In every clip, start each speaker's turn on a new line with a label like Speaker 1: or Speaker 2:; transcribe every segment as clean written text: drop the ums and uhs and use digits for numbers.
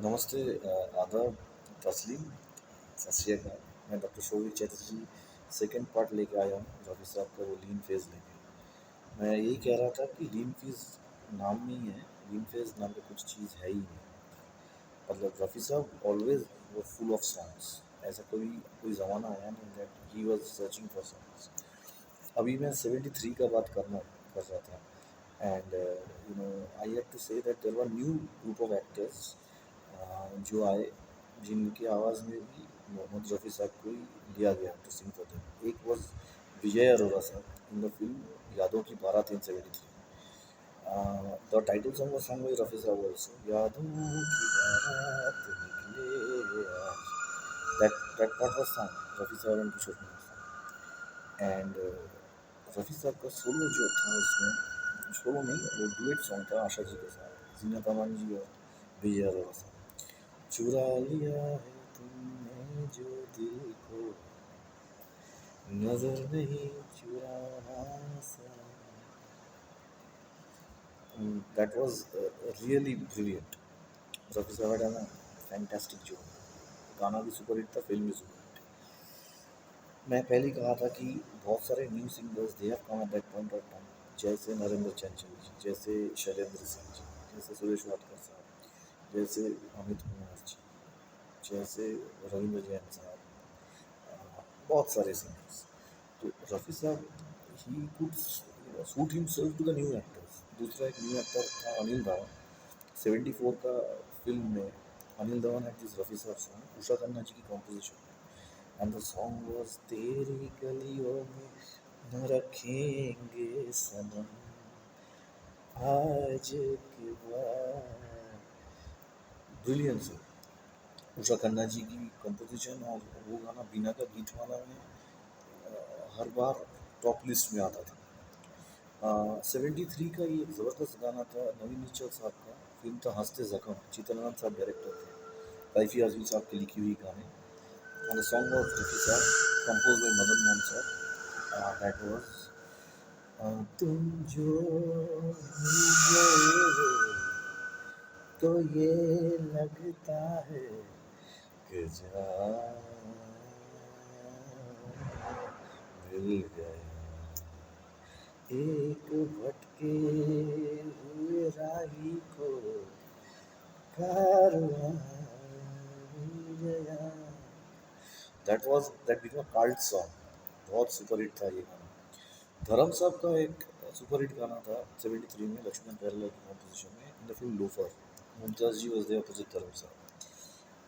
Speaker 1: नमस्ते आदाब तस्लीम सत श्री अकाल। मैं डॉक्टर शोभित चैटर्जी सेकंड पार्ट लेके आया हूँ रफी साहब का वो लीन फेज लेके। मैं यही कह रहा था कि लीन फेज नाम में ही है। लीन फेज नाम का कुछ चीज़ है ही नहीं। मतलब रफी साहब ऑलवेज वो फुल ऑफ सॉन्ग्स। ऐसा कोई कोई ज़माना आया नहीं that he was searching for songs. अभी मैं 73 का बात कर रहा था। And I have to say that there were new group of actors जो आए, जिनकी आवाज़ में भी मोहम्मद रफ़ी साहब को ही लिया गया टू सिंग फॉर देम। एक वॉज विजय अरोरा साहब इन द फिल्म यादों की बारात इन 73। The title song was sung by Rafi Saab also. यादों की बारात निकले आज। That part was sung Rafi Saab and Kishore Kumar साहब। एंड रफ़ी साहब का सोलो जो था उसमें, सोलो नहीं वो डुएट सॉन्ग था आशा जी के साथ, जीनत अमान जी और विजय अरोरा साहब। चुरा लिया है तुमने जो दिल को, नजर नहीं चुराना सा। That was really brilliant. Rafi साहब had done a fantastic job. गाना भी सुपर हिट था, फिल्म भी सुपर हिट। मैं पहले ही कहा था कि बहुत सारे new singers they have come at that point of time, जैसे नरेंद्र चंचल जी, जैसे शैलेंद्र सिंह जी, जैसे सुरेश वाडकर साहब, जैसे अमित कुमार जी, जैसे रविंद्र जैन साहब, बहुत सारे सिंगर्स। तो Rafi Sahab he could suit himself to the new actors. दूसरा एक न्यू एक्टर था अनिल राव। 74 का फिल्म में अनिल धवन had this रफ़ी साहब सॉन्ग उषा खन्ना जी की कॉम्पोजिशन में, एंड द सॉन्ग वाज तेरी गलियों में न रखेंगे सनम आज के बाद। ब्रिलियंट सर, उषा खन्ना जी की कंपोजिशन। और वो गाना बीना का गीत वाला में हर बार टॉप लिस्ट में आता था। 73 का ये एक ज़बरदस्त गाना था नवीन निश्चल साहब का। फिल्म था हंसते जख्म, चित्तरंजन साहब डायरेक्टर थे, कैफी आजमी साहब की लिखी हुई गाने। And the song of Rafi साहब कंपोज बाय मदन मोहन साहब। दैट वाज तुम जो मिल गए तो ये लगता है कि जान मिल गए। एक भटके हुए राही को कारवां मिल गया। That become a cult song. बहुत सुपर हिट था ये गाना। धर्म साहब का एक सुपर हिट गाना था 73 में लक्ष्मण प्यारेलाल की कॉम्पोजिशन में in the film Loafer. Mumtaz ji was there opposite Dharam Sahab,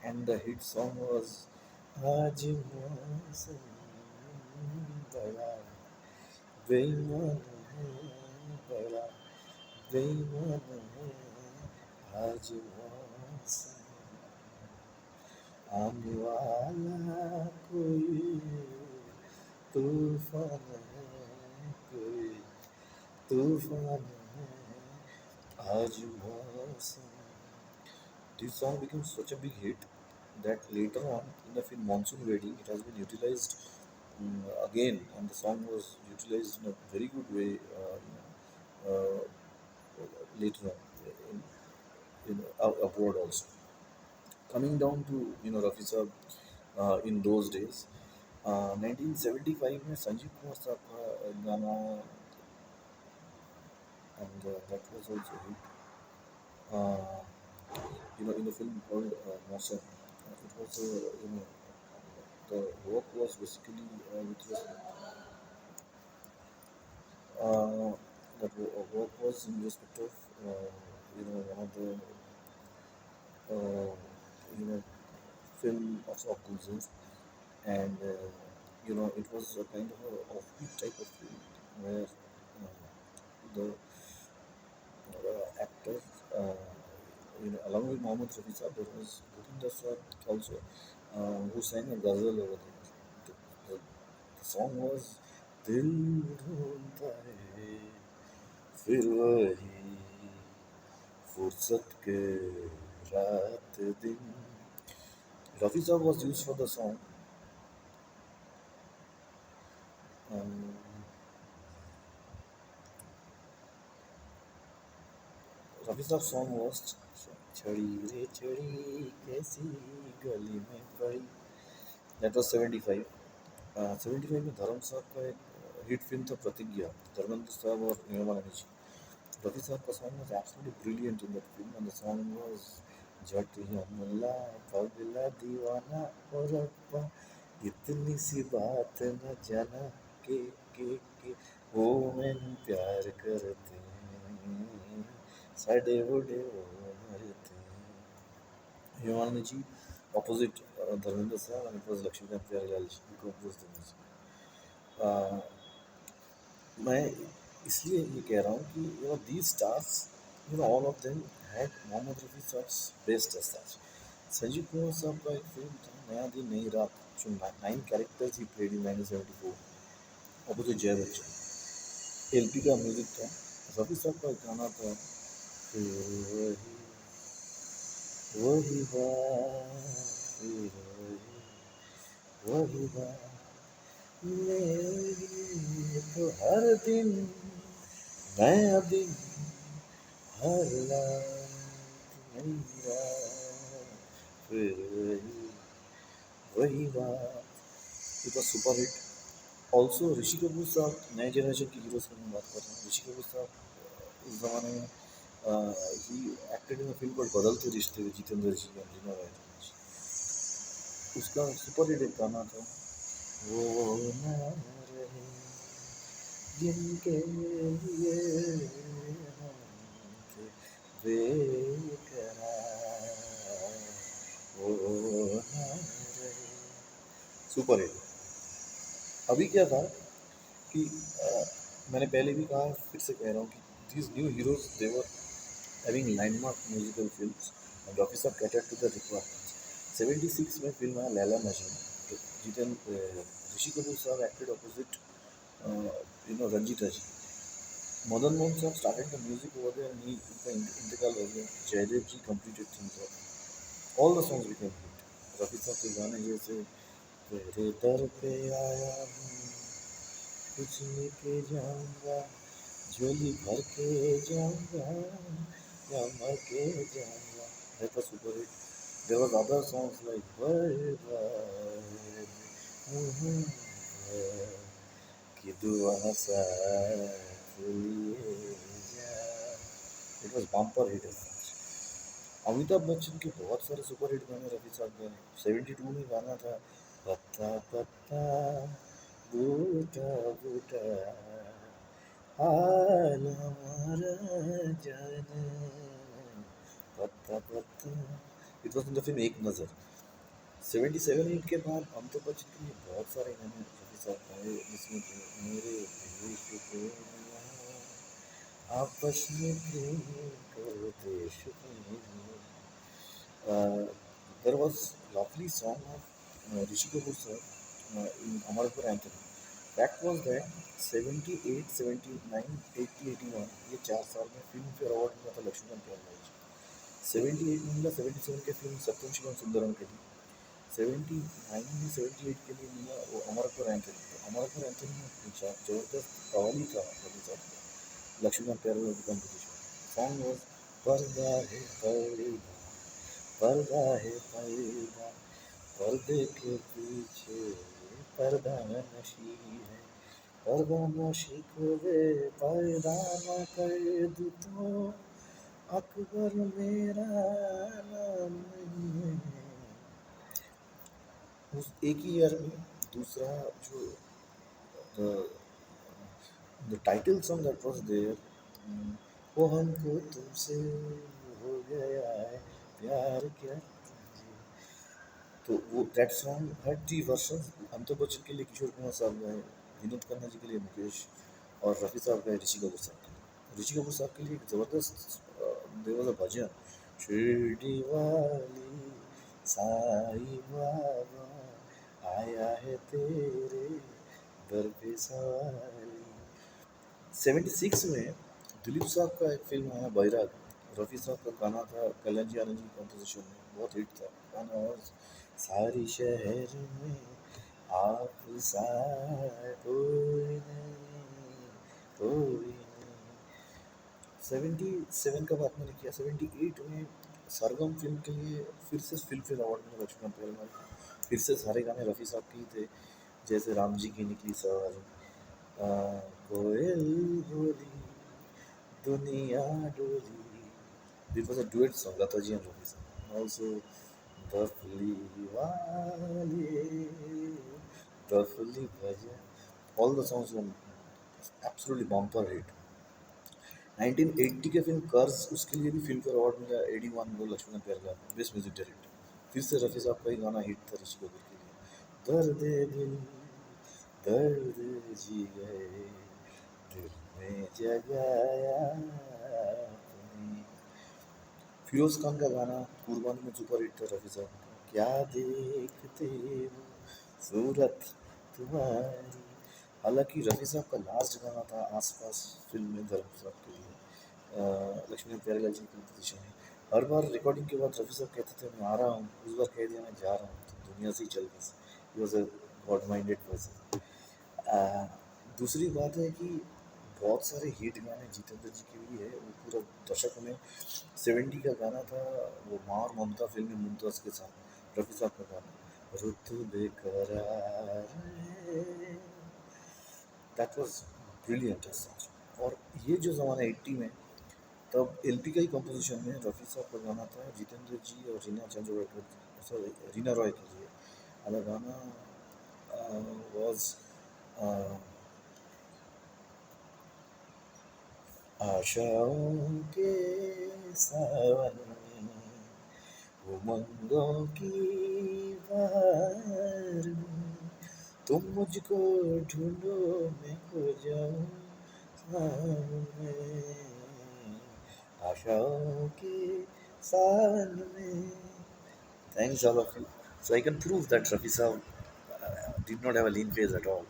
Speaker 1: and the hit song was आज मौसम बड़ा बेईमान है, बड़ा बेईमान है आज मौसम, आने वाला कोई तूफान है, कोई तूफान है आज मौसम। This song became such a big hit that later on in the film Monsoon Wedding it has been utilized again, and the song was utilized in a very good way later on abroad also. Coming down to Rafi Saab in those days, 1975 में संजीव कुमार साहब का गाना, and that was also hit. Uh, in the film called Mosam, it was the work was basically which was work was in respect of one of the uh, you know film of Gulzar, and it was a kind of a offbeat type of film where the actors, along with Mohammad Rafi Saab, there was Bhupender Saab also, who sang a ghazal over there. The song was दिल ढूंढता है फिर वही फुर्सत के रात दिन. Rafi Saab was used for the song. Um, Rafi Saab's song was छड़ी रे छड़ी कैसी गली में पड़ी। That was 75। 75 में धर्म साहब का एक हिट फिल्म था प्रतिज्ञा, धर्मेंद्र साहब और हेमा मालिनी जी। रफी साहब का song was absolutely brilliant in that film, and the song was जट हमला पगला दीवाना और अब्बा इतनी सी बात न जाना के वो मैंने प्यार करते हैं साडे बूढ़े वो मरते हैं। हेमामालिनी जी opposite धर्मेंद्र साहब, and it was Laxmikant Pyarelal ji who composed the music. Uh, मैं इसलिए ये कह रहा हूँ कि these stars all of them had Mohammed Rafi sahab's best as such. Sanjeev Kumar साहब का एक फिल्म था नया दिन नई रात, जो 9 characters he played in 1974 opposite जय बच्चन। एलपी का म्यूजिक था। रफ़ी साहब का एक गाना था, फिर वही बात, फिर वही बात मेरी तो हर दिन नया दिन हर रात नई रात फिर वही बात। It was super hit. Also Rishi Kapoor साहब नए जनरेशन के हीरोज की मैं बात कर रहा हूँ। ऋषि कपूर साहब उस ज़माने में he acted in film called बदलते रिश्ते with जितेंद्र जी और रीना रॉय। उसका सुपर हिट एक गाना था, वो ना रहे जिनके लिए हम थे बेकरार, वो ना रहे। Super hit. अभी क्या था कि मैंने पहले भी कहा, फिर से कह रहा हूँ कि these new heroes they were having landmark musical films and Rafi साहब catered to the requirements. 76 में फिल्म है लैला मजनू, तो ऋषि कपूर साहब एक्टेड ऑपोजिट रंजीता जी। मदन मोहन साहब started the music over there, and उनका इंतकाल हो गया। जयदेव जी completed things up. All the songs became hit. Rafi साहब के गाने जैसे तेरे दर पे आया हूँ कुछ लेके जाऊंगा, झोली भर के जाऊंगा या मर के जाऊंगा, that was super hit. There was other songs like बर्बाद मोहब्बत की दुआ साथ लिए जा, it was bumper hit as such. Amitabh Bachchan के बहुत सारे सुपर हिट गाने रफी साहब के हैं। 72 में गाना था पत्ता पत्ता बूटा बूटा हाल हमारा जाने पत्ता पत्ता। It was in the film एक नज़र। 77 हिट के बाद अमिताभ बच्चन के लिए बहुत सारे गाने रफी साहब गाए, जिसमें मेरे देश को आपस में प्रेम करो देश को। There was lovely song of Rishi Kapoor sir in Amarpur Anthony. Fact was that 78, 79, 80, 81 ये 4 साल में फिल्म फेयर अवार्ड मिला था लक्ष्मीकांत प्यारेलाल जी। 78 में मिला, 77 के फिल्म सत्यम शिवम सुंदरम के लिए। 79 में 78 के लिए मिला वो अमरपुर एंथनी। तो अमरपुर एंथनी में पूछा जबरदस्त कवाली था रफी साहब का, लक्ष्मीकांत प्यारेलाल की कंपोजिशन। सॉन्ग वॉज पर्दा है पर्दा, पर्दा है पर्दा, पर्दे के पीछे पर्दा नशी है, पर्दा नशी को वे पर्दा न कर दूँ तो अकबर मेरा नाम नहीं है। उस एक ही ईयर में दूसरा जो the title song that was there, वो हमको तुमसे हो गया है प्यार क्या तुझे। तो वो दैट सॉन्ग हर थ्री वर्षन। अमिताभ बच्चन के लिए किशोर कुमार साहब गए, विनोद खन्ना जी के लिए मुकेश, और रफ़ी साहब गए ऋषि कपूर साहब के लिए। ऋषि कपूर साहब के लिए एक ज़बरदस्त देयर वाज अ भजन, शिरडी वाली साईं बाबा आया है तेरे दर पे सवारी। 76 में दिलीप साहब का एक फिल्म आया बैराग, रफ़ी साहब का गाना था, कल्याण जी आनंद जी कंपोजिशन में, बहुत हिट था गाना। और सारी शहर में आप सा कोई नहीं, कोई नहीं। 77 का बात मैंने किया। 78 में सरगम फिल्म के लिए फिर से फिल्म फेयर अवार्ड मिला लक्ष्मण प्यारेलाल को। फिर से सारे गाने रफ़ी साहब के ही थे, जैसे राम जी की निकली सवारी, कोयल बोली दुनिया डोली, it was a duet song, Lata ji and Rafi sir. Also, Dafli Wale, Dafli Bhaja. All the songs were absolutely bumper hit. 1980 के फिल्म कर्ज, उसके लिए भी फिल्म फेयर अवार्ड मिला, 81 को Laxman Pyarelal best music director. फिर से रफ़ी साहब का ही गाना हिट था ऋषि कपूर के लिए, दर्द दिल दर्द जी गए दिल में जगाया आपने। फिरोज खान का गाना कुर्बानी में सुपर हिट था रफ़ी साहब का, क्या देखते हो सूरत तुम्हारी। हालांकि रफ़ी साहब का लास्ट गाना था आसपास फिल्म में धर्म साहब के लिए, लक्ष्मी प्यारेलाल जी की कंपोजिशन है। हर बार रिकॉर्डिंग के बाद रफ़ी साहब कहते थे मैं आ रहा हूँ, उस बार कह दिया मैं जा रहा हूँ, तो दुनिया से ही चल गई। He was a God minded person. दूसरी बात है कि बहुत सारे हिट गाने जितेंद्र जी के भी है, वो पूरा दशक में 70 का गाना था, वो माँ और ममता फिल्म में मुमताज़ के साथ रफ़ी साहब का गाना, रुत बेकरार है, दैट वाज ब्रिलियंट सच। और ये जो ज़माना 80 में, तब एलपी का ही कंपोजिशन में रफ़ी साहब का गाना था जितेंद्र जी और रीना चंद्रोकर, सॉरी रीना रॉय के लिए। और गाना वाज आशाओं के सावन में, उमंगों की बहार में, तुम मुझको ढूंढो मैं खो जाऊं सावन में, आशाओं के सावन में। Thanks all of you. So I can prove that Rafi Saab did not have a lean phase at all.